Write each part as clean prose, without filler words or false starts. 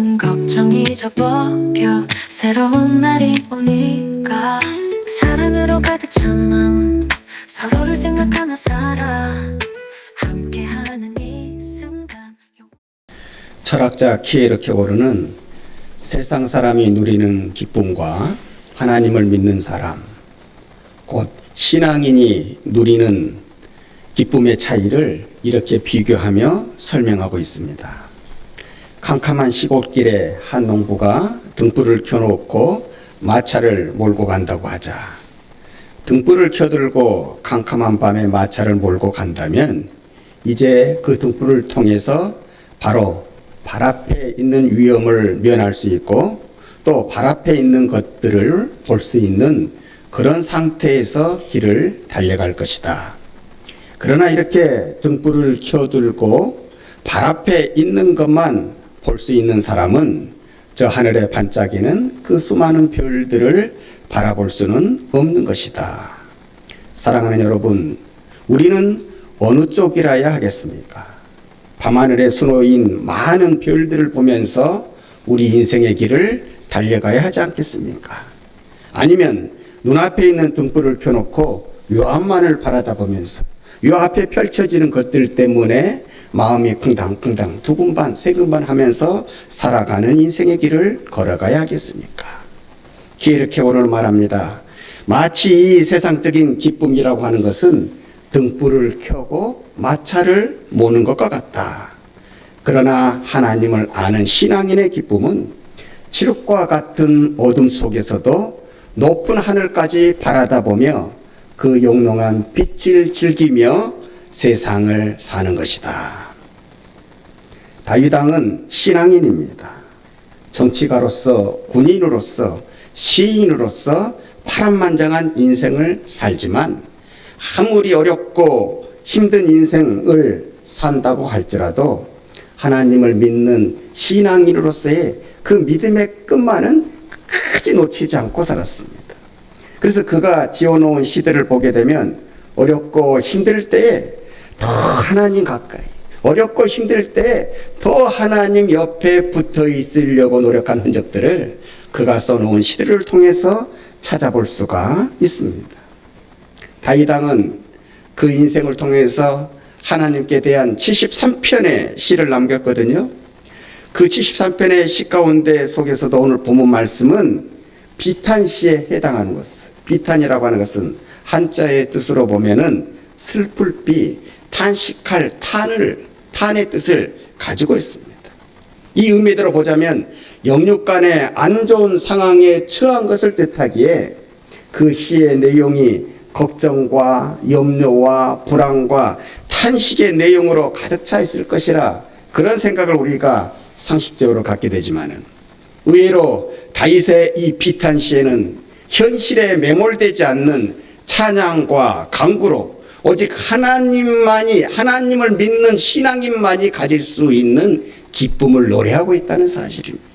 모든 걱정 잊어버려 새로운 날이 오니까 사랑으로 가득 찬 마음 서로를 생각하며 살아 함께하는 이 순간. 철학자 키에르케고르는 세상 사람이 누리는 기쁨과 하나님을 믿는 사람, 곧 신앙인이 누리는 기쁨의 차이를 이렇게 비교하며 설명하고 있습니다. 캄캄한 시골길에 한 농부가 등불을 켜놓고 마차를 몰고 간다고 하자. 등불을 켜들고 캄캄한 밤에 마차를 몰고 간다면 이제 그 등불을 통해서 바로 발 앞에 있는 위험을 면할 수 있고 또 발 앞에 있는 것들을 볼 수 있는 그런 상태에서 길을 달려갈 것이다. 그러나 이렇게 등불을 켜들고 발 앞에 있는 것만 볼 수 있는 사람은 저 하늘에 반짝이는 그 수많은 별들을 바라볼 수는 없는 것이다. 사랑하는 여러분, 우리는 어느 쪽이라야 하겠습니까? 밤하늘에 수놓인 많은 별들을 보면서 우리 인생의 길을 달려가야 하지 않겠습니까? 아니면 눈앞에 있는 등불을 켜놓고 요 앞만을 바라다보면서 요 앞에 펼쳐지는 것들 때문에 마음이 쿵당쿵당 두근반 세근반 하면서 살아가는 인생의 길을 걸어가야 하겠습니까? 키에르케고르는 말합니다. 마치 이 세상적인 기쁨이라고 하는 것은 등불을 켜고 마차를 모는 것과 같다. 그러나 하나님을 아는 신앙인의 기쁨은 칠흑과 같은 어둠 속에서도 높은 하늘까지 바라다보며 그 영롱한 빛을 즐기며 세상을 사는 것이다. 다윗 왕은 신앙인입니다. 정치가로서, 군인으로서, 시인으로서 파란만장한 인생을 살지만 아무리 어렵고 힘든 인생을 산다고 할지라도 하나님을 믿는 신앙인으로서의 그 믿음의 끝만은 끝까지 놓치지 않고 살았습니다. 그래서 그가 지어놓은 시들을 보게 되면 어렵고 힘들 때에 더 하나님 가까이, 어렵고 힘들 때 더 하나님 옆에 붙어 있으려고 노력한 흔적들을 그가 써놓은 시들을 통해서 찾아볼 수가 있습니다. 다윗 왕은 그 인생을 통해서 하나님께 대한 73편의 시를 남겼거든요. 그 73편의 시 가운데 속에서도 오늘 본문 말씀은 비탄시에 해당하는 것을, 비탄이라고 하는 것은 한자의 뜻으로 보면은 슬플비, 탄식할 탄의 뜻을 가지고 있습니다. 이 의미대로 보자면 영육간의 안 좋은 상황에 처한 것을 뜻하기에 그 시의 내용이 걱정과 염려와 불안과 탄식의 내용으로 가득 차 있을 것이라 그런 생각을 우리가 상식적으로 갖게 되지만은 의외로 다윗의 이 비탄시에는 현실에 매몰되지 않는 찬양과 간구로 오직 하나님을 믿는 신앙인만이 가질 수 있는 기쁨을 노래하고 있다는 사실입니다.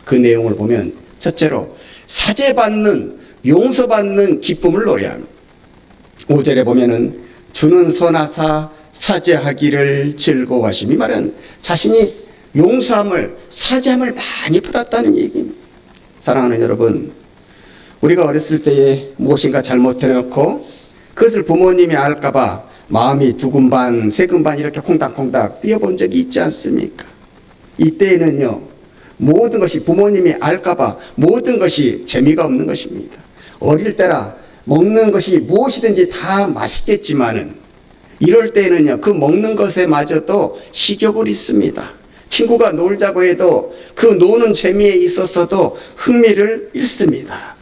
그 내용을 보면 첫째로 사죄받는, 용서받는 기쁨을 노래합니다. 5절에 보면은 주는 선하사 사죄하기를 즐거워하심이 말은 자신이 용서함을, 사죄함을 많이 받았다는 얘기입니다. 사랑하는 여러분, 우리가 어렸을 때에 무엇인가 잘못해놓고 그것을 부모님이 알까봐 마음이 두근반 세근반 이렇게 콩닥콩닥 뛰어본 적이 있지 않습니까? 이때에는요, 모든 것이 부모님이 알까봐 모든 것이 재미가 없는 것입니다. 어릴 때라 먹는 것이 무엇이든지 다 맛있겠지만은 이럴 때에는요, 그 먹는 것에 마저도 식욕을 잊습니다. 친구가 놀자고 해도 그 노는 재미에 있어서도 흥미를 잃습니다.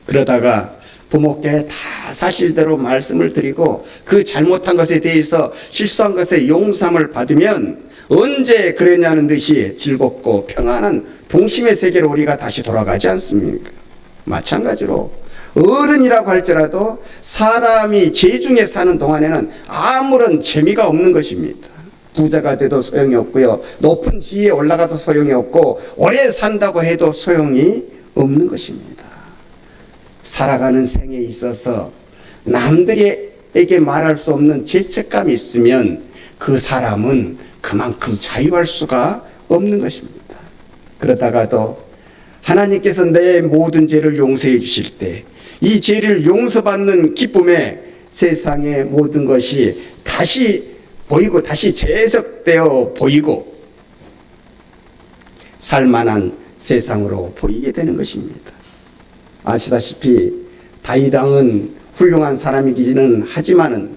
그러다가 부모께 다 사실대로 말씀을 드리고 그 잘못한 것에 대해서 실수한 것에 용서함을 받으면 언제 그랬냐는 듯이 즐겁고 평안한 동심의 세계로 우리가 다시 돌아가지 않습니까? 마찬가지로 어른이라고 할지라도 사람이 죄중에 사는 동안에는 아무런 재미가 없는 것입니다. 부자가 돼도 소용이 없고요, 높은 지위에 올라가도 소용이 없고 오래 산다고 해도 소용이 없는 것입니다. 살아가는 생에 있어서 남들에게 말할 수 없는 죄책감이 있으면 그 사람은 그만큼 자유할 수가 없는 것입니다. 그러다가도 하나님께서 내 모든 죄를 용서해 주실 때 이 죄를 용서받는 기쁨에 세상의 모든 것이 다시 보이고 다시 재해석되어 보이고 살만한 세상으로 보이게 되는 것입니다. 아시다시피 다윗 왕은 훌륭한 사람이기는 하지만은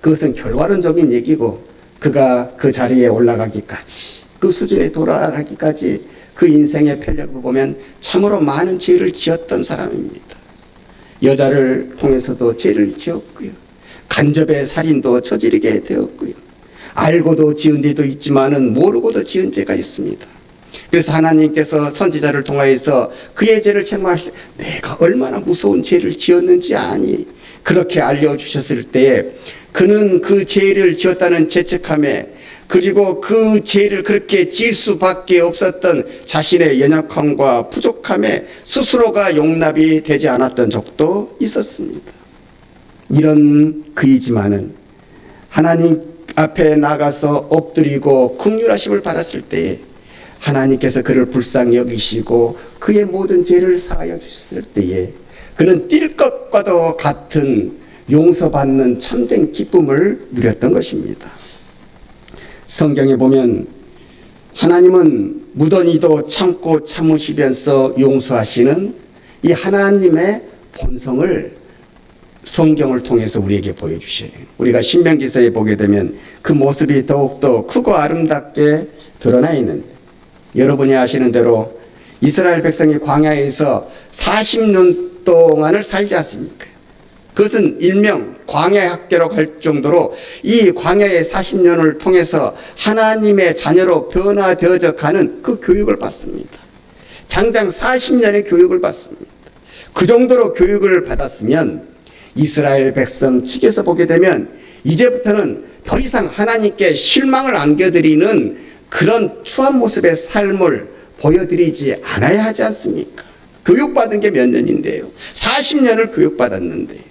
그것은 결과론적인 얘기고 그가 그 자리에 올라가기까지 그 수준에 돌아가기까지 그 인생의 편력을 보면 참으로 많은 죄를 지었던 사람입니다. 여자를 통해서도 죄를 지었고요. 간접의 살인도 저지르게 되었고요. 알고도 지은 죄도 있지만은 모르고도 지은 죄가 있습니다. 그래서 하나님께서 선지자를 통하여서 그의 죄를 책망하실 때 내가 얼마나 무서운 죄를 지었는지 아니? 그렇게 알려주셨을 때에 그는 그 죄를 지었다는 죄책함에 그리고 그 죄를 그렇게 지을 수밖에 없었던 자신의 연약함과 부족함에 스스로가 용납이 되지 않았던 적도 있었습니다. 이런 그이지만은 하나님 앞에 나가서 엎드리고 긍휼하심을 받았을 때에 하나님께서 그를 불쌍히 여기시고 그의 모든 죄를 사하여 주셨을 때에 그는 뛸 것과도 같은 용서받는 참된 기쁨을 누렸던 것입니다. 성경에 보면 하나님은 무던히도 참고 참으시면서 용서하시는 이 하나님의 본성을 성경을 통해서 우리에게 보여주셔요. 우리가 신명기서에 보게 되면 그 모습이 더욱더 크고 아름답게 드러나 있는데 여러분이 아시는 대로 이스라엘 백성이 광야에서 40년 동안을 살지 않습니까? 그것은 일명 광야의 학교라고 할 정도로 이 광야의 40년을 통해서 하나님의 자녀로 변화되어져 가는 그 교육을 받습니다. 장장 40년의 교육을 받습니다. 그 정도로 교육을 받았으면 이스라엘 백성 측에서 보게 되면 이제부터는 더 이상 하나님께 실망을 안겨드리는 그런 추한 모습의 삶을 보여드리지 않아야 하지 않습니까? 교육받은 게 몇 년인데요. 40년을 교육받았는데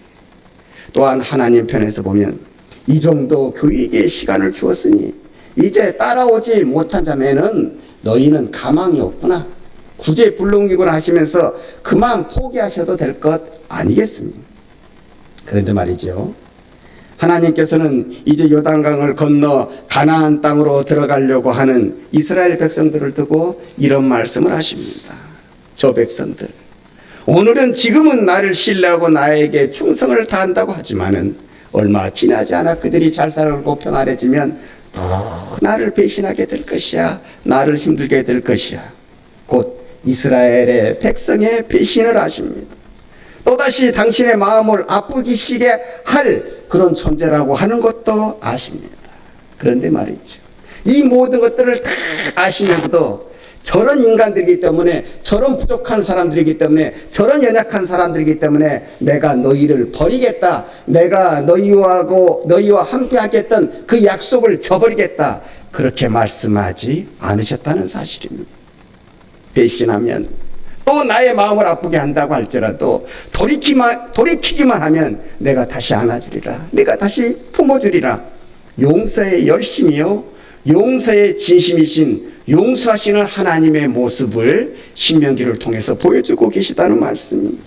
또한 하나님 편에서 보면 이 정도 교육의 시간을 주었으니 이제 따라오지 못한 자매는 너희는 가망이 없구나. 구제불능이구나 하시면서 그만 포기하셔도 될 것 아니겠습니까? 그런데 말이죠. 하나님께서는 이제 요단강을 건너 가나안 땅으로 들어가려고 하는 이스라엘 백성들을 두고 이런 말씀을 하십니다. 저 백성들, 오늘은 지금은 나를 신뢰하고 나에게 충성을 다한다고 하지만은 얼마 지나지 않아 그들이 잘 살고 평안해지면 또 나를 배신하게 될 것이야. 나를 힘들게 될 것이야. 곧 이스라엘의 백성의 배신을 하십니다. 또다시 당신의 마음을 아프기시게 할 그런 존재라고 하는 것도 아십니다. 그런데 말이죠. 이 모든 것들을 다 아시면서도 저런 인간들이기 때문에, 저런 부족한 사람들이기 때문에, 저런 연약한 사람들이기 때문에 내가 너희를 버리겠다. 내가 너희와 함께 하겠던 그 약속을 저버리겠다. 그렇게 말씀하지 않으셨다는 사실입니다. 배신하면 또 나의 마음을 아프게 한다고 할지라도 돌이키기만 하면 내가 다시 안아주리라. 내가 다시 품어주리라. 용서의 열심이요, 용서의 진심이신 용서하시는 하나님의 모습을 신명기를 통해서 보여주고 계시다는 말씀입니다.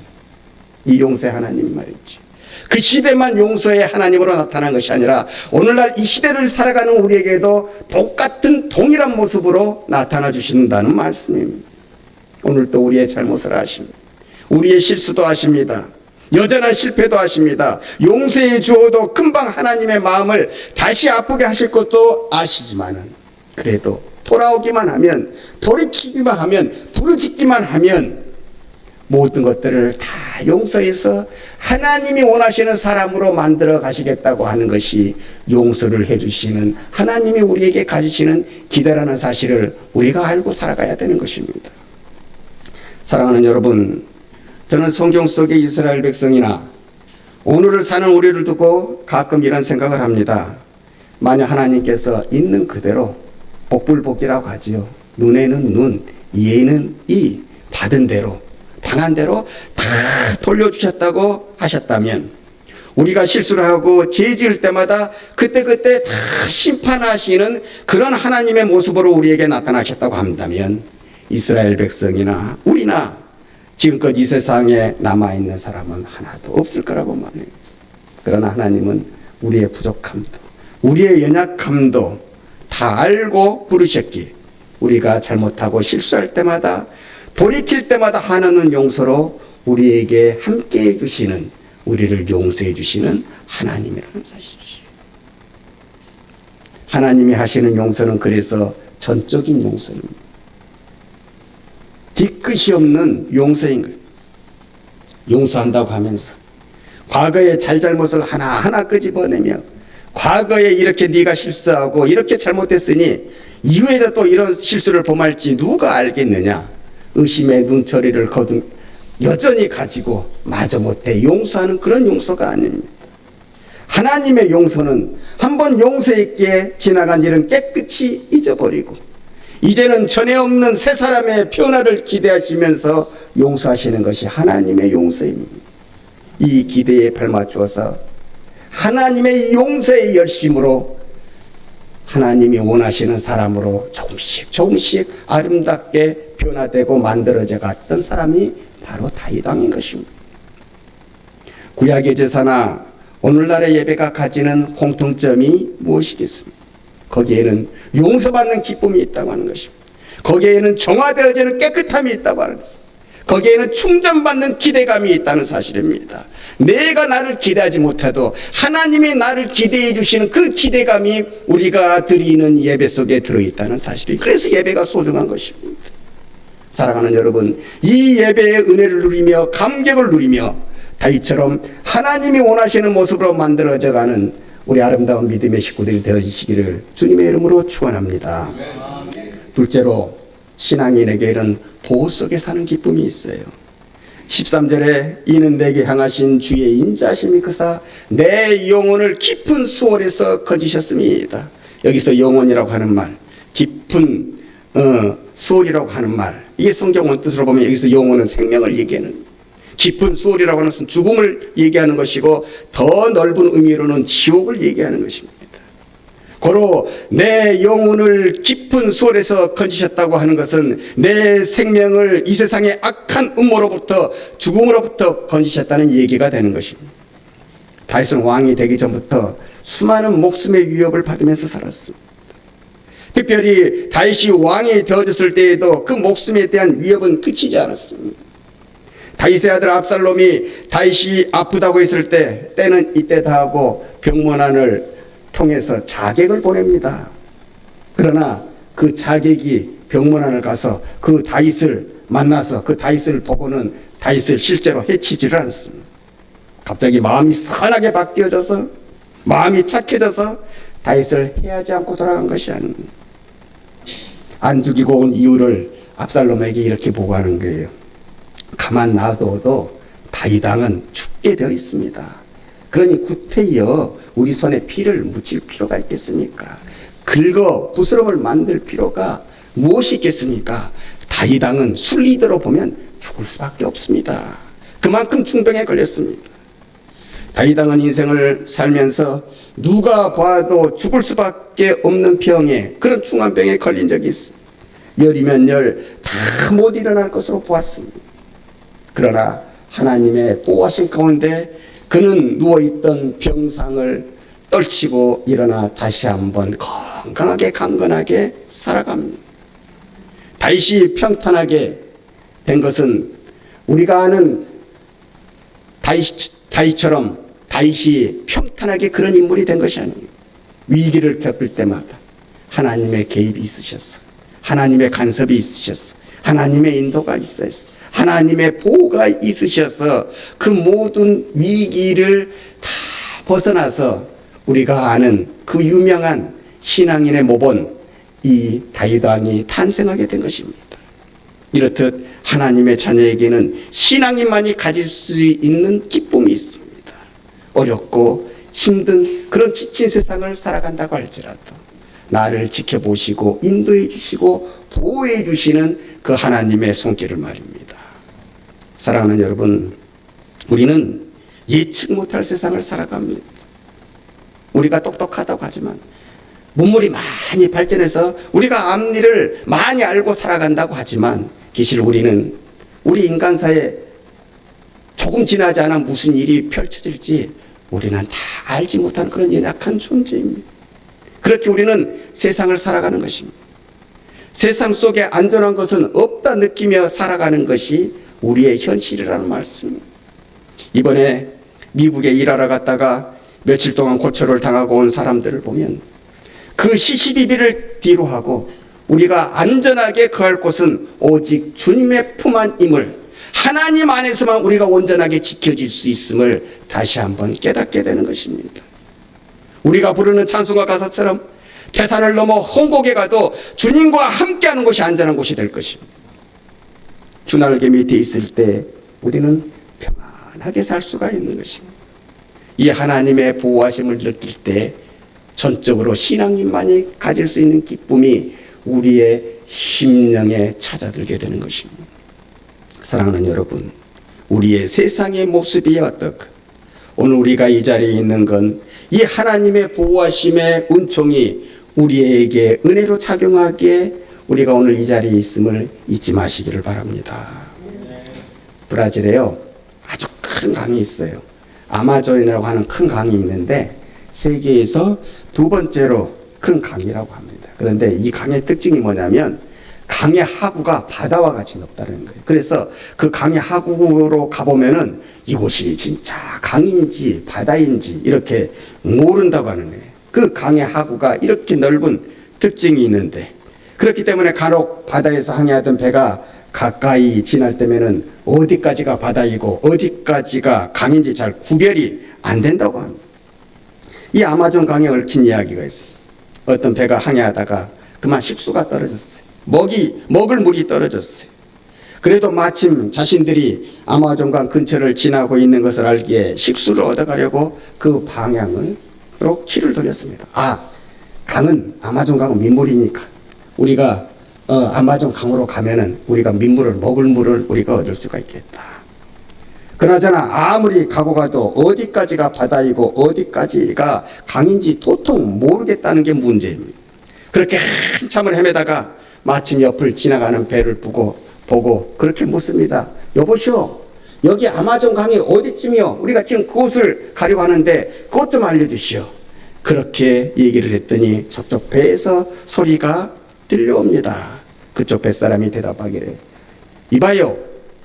이 용서의 하나님 말이죠. 그 시대만 용서의 하나님으로 나타난 것이 아니라 오늘날 이 시대를 살아가는 우리에게도 똑같은 동일한 모습으로 나타나 주신다는 말씀입니다. 오늘도 우리의 잘못을 아십니다. 우리의 실수도 아십니다. 여전한 실패도 아십니다. 용서해 주어도 금방 하나님의 마음을 다시 아프게 하실 것도 아시지만은 그래도 돌아오기만 하면, 돌이키기만 하면, 부르짖기만 하면 모든 것들을 다 용서해서 하나님이 원하시는 사람으로 만들어 가시겠다고 하는 것이 용서를 해주시는 하나님이 우리에게 가지시는 기대라는 사실을 우리가 알고 살아가야 되는 것입니다. 사랑하는 여러분, 저는 성경 속의 이스라엘 백성이나 오늘을 사는 우리를 두고 가끔 이런 생각을 합니다. 만약 하나님께서 있는 그대로 복불복이라고 하지요. 눈에는 눈, 이에는 이, 받은 대로, 당한 대로 다 돌려주셨다고 하셨다면 우리가 실수를 하고 죄 지을 때마다 그때그때 다 심판하시는 그런 하나님의 모습으로 우리에게 나타나셨다고 한다면 이스라엘 백성이나 우리나 지금껏 이 세상에 남아있는 사람은 하나도 없을 거라고 말해요. 그러나 하나님은 우리의 부족함도 우리의 연약함도 다 알고 부르셨기에 우리가 잘못하고 실수할 때마다 돌이킬 때마다 하나는 용서로 우리에게 함께해 주시는, 우리를 용서해 주시는 하나님이라는 사실이죠. 하나님이 하시는 용서는 그래서 전적인 용서입니다. 뒤끝이 없는 용서인 거예요. 용서한다고 하면서 과거의 잘잘못을 하나하나 끄집어내며 과거에 이렇게 네가 실수하고 이렇게 잘못했으니 이후에도 또 이런 실수를 범할지 누가 알겠느냐, 의심의 눈초리를 여전히 가지고 마저못해 용서하는 그런 용서가 아닙니다. 하나님의 용서는 한번 용서했기에 지나간 일은 깨끗이 잊어버리고 이제는 전에 없는 새 사람의 변화를 기대하시면서 용서하시는 것이 하나님의 용서입니다. 이 기대에 발맞추어서 하나님의 용서의 열심으로 하나님이 원하시는 사람으로 조금씩 아름답게 변화되고 만들어져 갔던 사람이 바로 다윗 왕인 것입니다. 구약의 제사나 오늘날의 예배가 가지는 공통점이 무엇이겠습니까? 거기에는 용서받는 기쁨이 있다고 하는 것입니다. 거기에는 정화되어지는 깨끗함이 있다고 하는 것입니다. 거기에는 충전받는 기대감이 있다는 사실입니다. 내가 나를 기대하지 못해도 하나님이 나를 기대해 주시는 그 기대감이 우리가 드리는 예배 속에 들어있다는 사실입니다. 그래서 예배가 소중한 것입니다. 사랑하는 여러분, 이 예배의 은혜를 누리며 감격을 누리며 다윗처럼 하나님이 원하시는 모습으로 만들어져가는 우리 아름다운 믿음의 식구들이 되어주시기를 주님의 이름으로 축원합니다. 둘째로 신앙인에게는 보호 속에 사는 기쁨이 있어요. 13절에 이는 내게 향하신 주의 인자심이 크사 내 영혼을 깊은 수월에서 거지셨습니다. 여기서 영혼이라고 하는 말, 깊은 수월이라고 하는 말, 이게 성경 뜻으로 보면 여기서 영혼은 생명을 얘기하는, 깊은 수월이라고 하는 것은 죽음을 얘기하는 것이고 더 넓은 의미로는 지옥을 얘기하는 것입니다. 고로 내 영혼을 깊은 수월에서 건지셨다고 하는 것은 내 생명을 이 세상의 악한 음모로부터, 죽음으로부터 건지셨다는 얘기가 되는 것입니다. 다윗은 왕이 되기 전부터 수많은 목숨의 위협을 받으면서 살았습니다. 특별히 다윗이 왕이 되어졌을 때에도 그 목숨에 대한 위협은 그치지 않았습니다. 다윗의 아들 압살롬이 다윗이 아프다고 했을 때 때는 이때다 하고 병문안을 통해서 자객을 보냅니다. 그러나 그 자객이 병문안을 가서 그 다윗을 만나서 그 다윗을 보고는 다윗을 실제로 해치지를 않습니다. 갑자기 마음이 선하게 바뀌어져서 마음이 착해져서 다윗을 해하지 않고 돌아간 것이 아닙니다. 안 죽이고 온 이유를 압살롬에게 이렇게 보고하는 거예요. 가만 놔둬도 다윗 왕은 죽게 되어 있습니다. 그러니 구태여 우리 손에 피를 묻힐 필요가 있겠습니까? 긁어 부스럼을 만들 필요가 무엇이 있겠습니까? 다윗 왕은 순리대로 보면 죽을 수밖에 없습니다. 그만큼 중병에 걸렸습니다. 다윗 왕은 인생을 살면서 누가 봐도 죽을 수밖에 없는 병에, 그런 중환병에 걸린 적이 있습니다. 열이면 열 다 못 일어날 것으로 보았습니다. 그러나 하나님의 보호하신 가운데 그는 누워있던 병상을 떨치고 일어나 다시 한번 건강하게 강건하게 살아갑니다. 다윗이 된 것은 우리가 아는 다윗처럼 다윗이 평탄하게 그런 인물이 된 것이 아닙니다. 위기를 겪을 때마다 하나님의 개입이 있으셨어. 하나님의 간섭이 있으셨어. 하나님의 인도가 있었어. 하나님의 보호가 있으셔서 그 모든 위기를 다 벗어나서 우리가 아는 그 유명한 신앙인의 모본 이 다윗 왕이 탄생하게 된 것입니다. 이렇듯 하나님의 자녀에게는 신앙인만이 가질 수 있는 기쁨이 있습니다. 어렵고 힘든 그런 지친 세상을 살아간다고 할지라도 나를 지켜보시고 인도해 주시고 보호해 주시는 그 하나님의 손길을 말입니다. 사랑하는 여러분, 우리는 예측 못할 세상을 살아갑니다. 우리가 똑똑하다고 하지만 문물이 많이 발전해서 우리가 앞일을 많이 알고 살아간다고 하지만 사실 우리는 우리 인간사에 조금 지나지 않아 무슨 일이 펼쳐질지 우리는 다 알지 못하는 그런 연약한 존재입니다. 그렇게 우리는 세상을 살아가는 것입니다. 세상 속에 안전한 것은 없다 느끼며 살아가는 것이 우리의 현실이라는 말씀입니다. 이번에 미국에 일하러 갔다가 며칠 동안 고초를 당하고 온 사람들을 보면 그 시시비비를 뒤로 하고 우리가 안전하게 거할 곳은 오직 주님의 품 안임을, 하나님 안에서만 우리가 온전하게 지켜질 수 있음을 다시 한번 깨닫게 되는 것입니다. 우리가 부르는 찬송가 가사처럼 태산을 넘어 홍곡에 가도 주님과 함께하는 곳이 안전한 곳이 될 것입니다. 주날개 밑에 있을 때 우리는 평안하게 살 수가 있는 것입니다. 이 하나님의 보호하심을 느낄 때 전적으로 신앙인만이 가질 수 있는 기쁨이 우리의 심령에 찾아들게 되는 것입니다. 사랑하는 여러분, 우리의 세상의 모습이 어떨까? 오늘 우리가 이 자리에 있는 건 이 하나님의 보호하심의 은총이 우리에게 은혜로 작용하기에 우리가 오늘 이 자리에 있음을 잊지 마시기를 바랍니다. 브라질에요, 아주 큰 강이 있어요. 아마존이라고 하는 큰 강이 있는데 세계에서 두 번째로 큰 강이라고 합니다. 그런데 이 강의 특징이 뭐냐면 강의 하구가 바다와 같이 높다는 거예요. 그래서 그 강의 하구로 가보면은 이곳이 진짜 강인지 바다인지 이렇게 모른다고 하는 거예요. 그 강의 하구가 이렇게 넓은 특징이 있는데, 그렇기 때문에 간혹 바다에서 항해하던 배가 가까이 지날 때면은 어디까지가 바다이고 어디까지가 강인지 잘 구별이 안 된다고 합니다. 이 아마존 강에 얽힌 이야기가 있어요. 어떤 배가 항해하다가 그만 식수가 떨어졌어요. 먹을 물이 떨어졌어요. 그래도 마침 자신들이 아마존강 근처를 지나고 있는 것을 알기에 식수를 얻어가려고 그 방향으로 키를 돌렸습니다. 강은 아마존강은 민물이니까 우리가 아마존 강으로 가면은 우리가 민물을, 먹을 물을 우리가 얻을 수가 있겠다. 그나저나 아무리 가고 가도 어디까지가 바다이고 어디까지가 강인지 도통 모르겠다는 게 문제입니다. 그렇게 한참을 헤매다가 마침 옆을 지나가는 배를 보고 그렇게 묻습니다. 여보시오, 여기 아마존 강이 어디쯤이요? 우리가 지금 그곳을 가려고 하는데 그것 좀 알려주시오. 그렇게 얘기를 했더니 저쪽 배에서 소리가 들려옵니다. 그쪽 뱃사람이 대답하기를, 이봐요,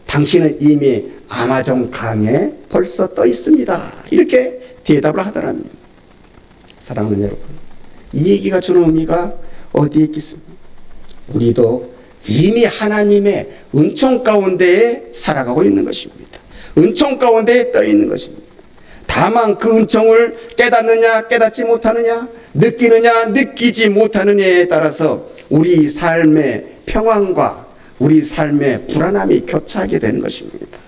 당신은 이미 아마존 강에 벌써 떠 있습니다. 이렇게 대답을 하더랍니다. 사랑하는 여러분, 이 얘기가 주는 의미가 어디에 있겠습니까? 우리도 이미 하나님의 은총 가운데에 살아가고 있는 것입니다. 은총 가운데에 떠 있는 것입니다. 다만 그 은총을 깨닫느냐 깨닫지 못하느냐, 느끼느냐 느끼지 못하느냐에 따라서 우리 삶의 평안과 우리 삶의 불안함이 교차하게 되는 것입니다.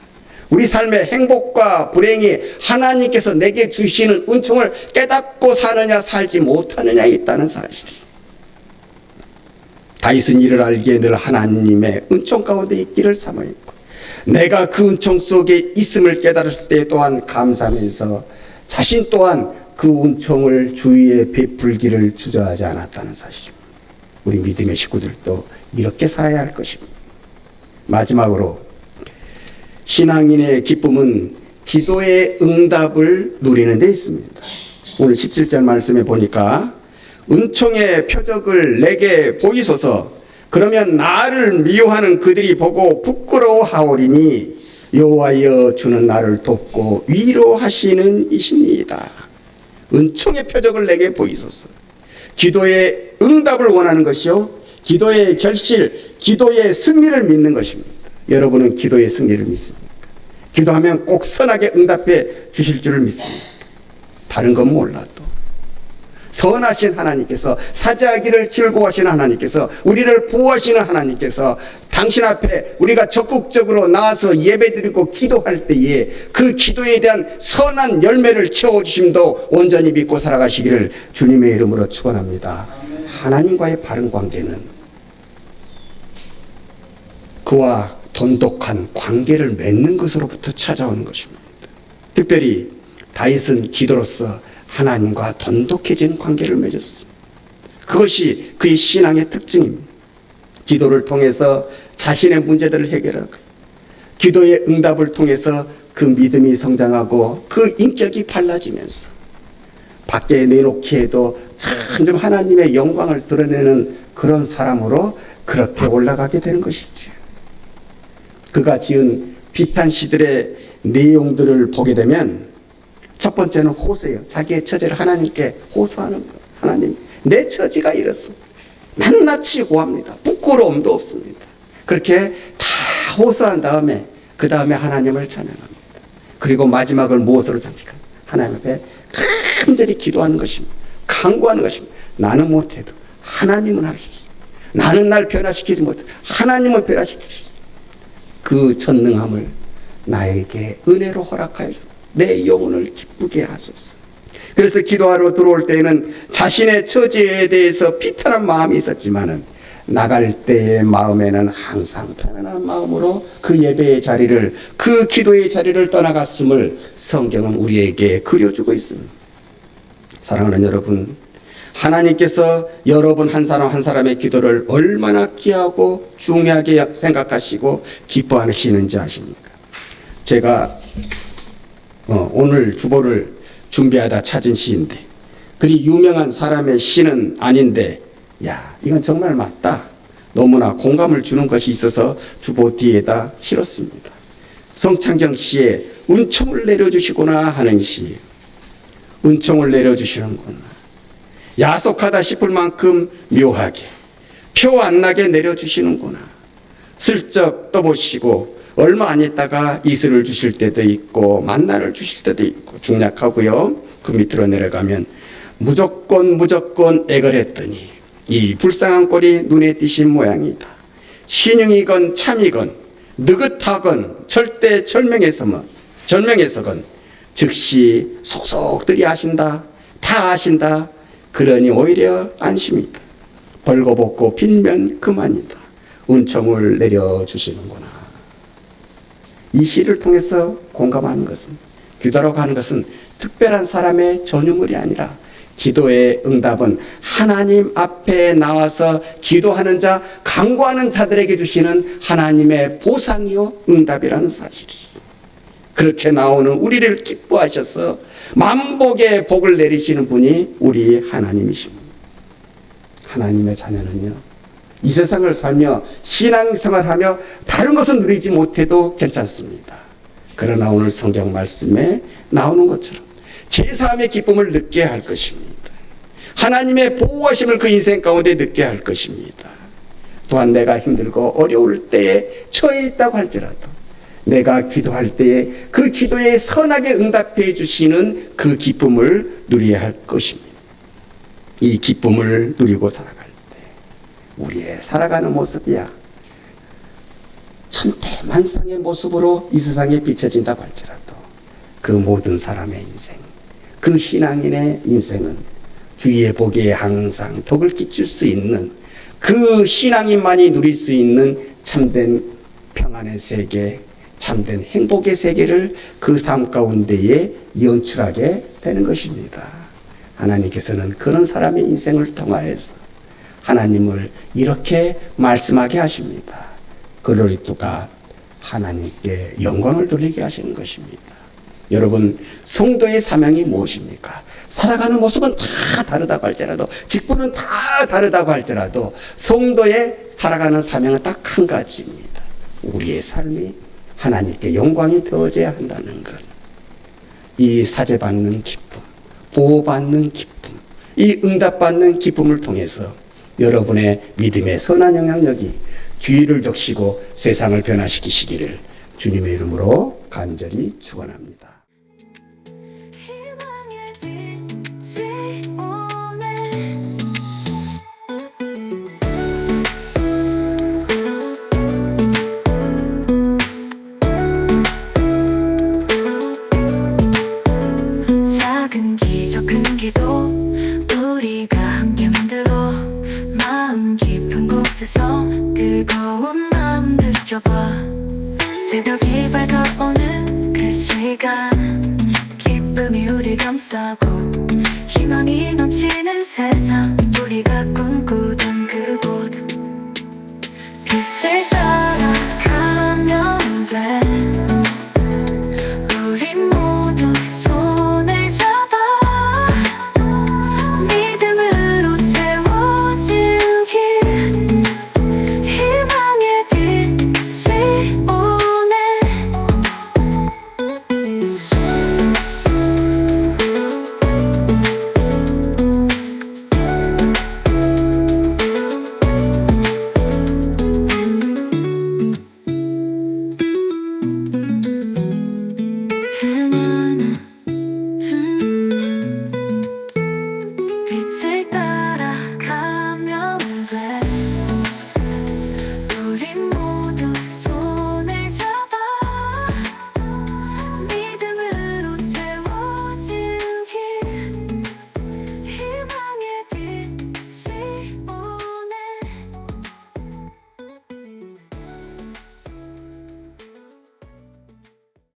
우리 삶의 행복과 불행이 하나님께서 내게 주시는 은총을 깨닫고 사느냐 살지 못하느냐에 있다는 사실이. 다윗은 이를 알기에 늘 하나님의 은총 가운데 있기를 사모했고, 내가 그 은총 속에 있음을 깨달았을 때 또한 감사하면서 자신 또한 그 은총을 주위에 베풀기를 주저하지 않았다는 사실입니다. 우리 믿음의 식구들도 이렇게 살아야 할 것입니다. 마지막으로, 신앙인의 기쁨은 기도의 응답을 누리는 데 있습니다. 오늘 17절 말씀에 보니까 은총의 표적을 내게 보이소서, 그러면 나를 미워하는 그들이 보고 부끄러워하오리니 여호와여 주는 나를 돕고 위로하시는 이시니이다. 은총의 표적을 내게 보이소서. 기도의 응답을 원하는 것이요, 기도의 결실, 기도의 승리를 믿는 것입니다. 여러분은 기도의 승리를 믿습니까? 기도하면 꼭 선하게 응답해 주실 줄을 믿습니다. 다른 건 몰라도 선하신 하나님께서, 사죄하기를 즐거워하시는 하나님께서, 우리를 보호하시는 하나님께서 당신 앞에 우리가 적극적으로 나와서 예배드리고 기도할 때에 그 기도에 대한 선한 열매를 채워주심도 온전히 믿고 살아가시기를 주님의 이름으로 축원합니다. 하나님과의 바른 관계는 그와 돈독한 관계를 맺는 것으로부터 찾아오는 것입니다. 특별히 다윗은 기도로서 하나님과 돈독해진 관계를 맺었습니다. 그것이 그의 신앙의 특징입니다. 기도를 통해서 자신의 문제들을 해결하고 기도의 응답을 통해서 그 믿음이 성장하고 그 인격이 발라지면서 밖에 내놓기 해도 점점 하나님의 영광을 드러내는 그런 사람으로 그렇게 올라가게 되는 것이죠. 그가 지은 비탄시들의 내용들을 보게 되면 첫 번째는 호소예요. 자기의 처지를 하나님께 호소하는 것. 하나님, 내 처지가 이렇습니다. 낱낱이 고합니다. 부끄러움도 없습니다. 그렇게 다 호소한 다음에 그 다음에 하나님을 찬양합니다. 그리고 마지막을 무엇으로 장식합니까? 하나님 앞에 간절히 기도하는 것입니다. 간구하는 것입니다. 나는 못해도 하나님은 하시지. 나는 날 변화시키지 못해도 하나님은 변화시키시지. 그 전능함을 나에게 은혜로 허락하여 내 영혼을 기쁘게 하소서. 그래서 기도하러 들어올 때에는 자신의 처지에 대해서 비탄한 마음이 있었지만은 나갈 때의 마음에는 항상 편안한 마음으로 그 예배의 자리를, 그 기도의 자리를 떠나갔음을 성경은 우리에게 그려주고 있습니다. 사랑하는 여러분, 하나님께서 여러분 한 사람 한 사람의 기도를 얼마나 귀하고 중요하게 생각하시고 기뻐하시는지 아십니까? 제가 오늘 주보를 준비하다 찾은 시인데, 그리 유명한 사람의 시는 아닌데, 야, 이건 정말 맞다. 너무나 공감을 주는 것이 있어서 주보 뒤에다 실었습니다. 성창경 씨의 은총을 내려주시구나 하는 시. 은총을 내려주시는구나. 야속하다 싶을 만큼 묘하게, 표 안 나게 내려주시는구나. 슬쩍 떠보시고 얼마 안 있다가 이슬을 주실 때도 있고 만나를 주실 때도 있고 중략하고요. 그 밑으로 내려가면 무조건 애걸했더니 이 불쌍한 꼴이 눈에 띄신 모양이다. 신용이건 참이건 느긋하건 절대 절명해서건 즉시 속속들이 아신다. 다 아신다. 그러니 오히려 안심이다. 벌거벗고 빌면 그만이다. 은총을 내려주시는구나. 이 시를 통해서 공감하는 것은, 기도라고 하는 것은 특별한 사람의 전유물이 아니라 기도의 응답은 하나님 앞에 나와서 기도하는 자, 간구하는 자들에게 주시는 하나님의 보상이요 응답이라는 사실이. 그렇게 나오는 우리를 기뻐하셔서 만복의 복을 내리시는 분이 우리 하나님이십니다. 하나님의 자녀는요, 이 세상을 살며 신앙생활하며 다른 것은 누리지 못해도 괜찮습니다. 그러나 오늘 성경 말씀에 나오는 것처럼 제사함의 기쁨을 느껴야 할 것입니다. 하나님의 보호하심을 그 인생 가운데 느껴야 할 것입니다. 또한 내가 힘들고 어려울 때에 처해 있다고 할지라도 내가 기도할 때에 그 기도에 선하게 응답해 주시는 그 기쁨을 누려야 할 것입니다. 이 기쁨을 누리고 살아갈 우리의 살아가는 모습이야 천태만상의 모습으로 이 세상에 비춰진다고 할지라도 그 모든 사람의 인생, 그 신앙인의 인생은 주위의 복에 항상 덕을 끼칠 수 있는, 그 신앙인만이 누릴 수 있는 참된 평안의 세계, 참된 행복의 세계를 그 삶 가운데에 연출하게 되는 것입니다. 하나님께서는 그런 사람의 인생을 통하여서 하나님을 이렇게 말씀하게 하십니다. Glory to God. 하나님께 영광을 돌리게 하시는 것입니다. 여러분, 성도의 사명이 무엇입니까? 살아가는 모습은 다 다르다고 할지라도, 직분은 다 다르다고 할지라도 성도의 살아가는 사명은 딱 한 가지입니다. 우리의 삶이 하나님께 영광이 되어져야 한다는 것. 이 사죄받는 기쁨, 보호받는 기쁨, 이 응답받는 기쁨을 통해서 여러분의 믿음의 선한 영향력이 주위를 적시고 세상을 변화시키시기를 주님의 이름으로 간절히 축원합니다. 작은 기적 큰 기도 우리가 함께 만들어 마음 깊은 곳에서 뜨거운 마음 느껴봐. 새벽이 밝아오는 그 시간 기쁨이 우릴 감싸고 희망이 넘치는 세상 우리가 꿈꾸던 그곳 빛을 따라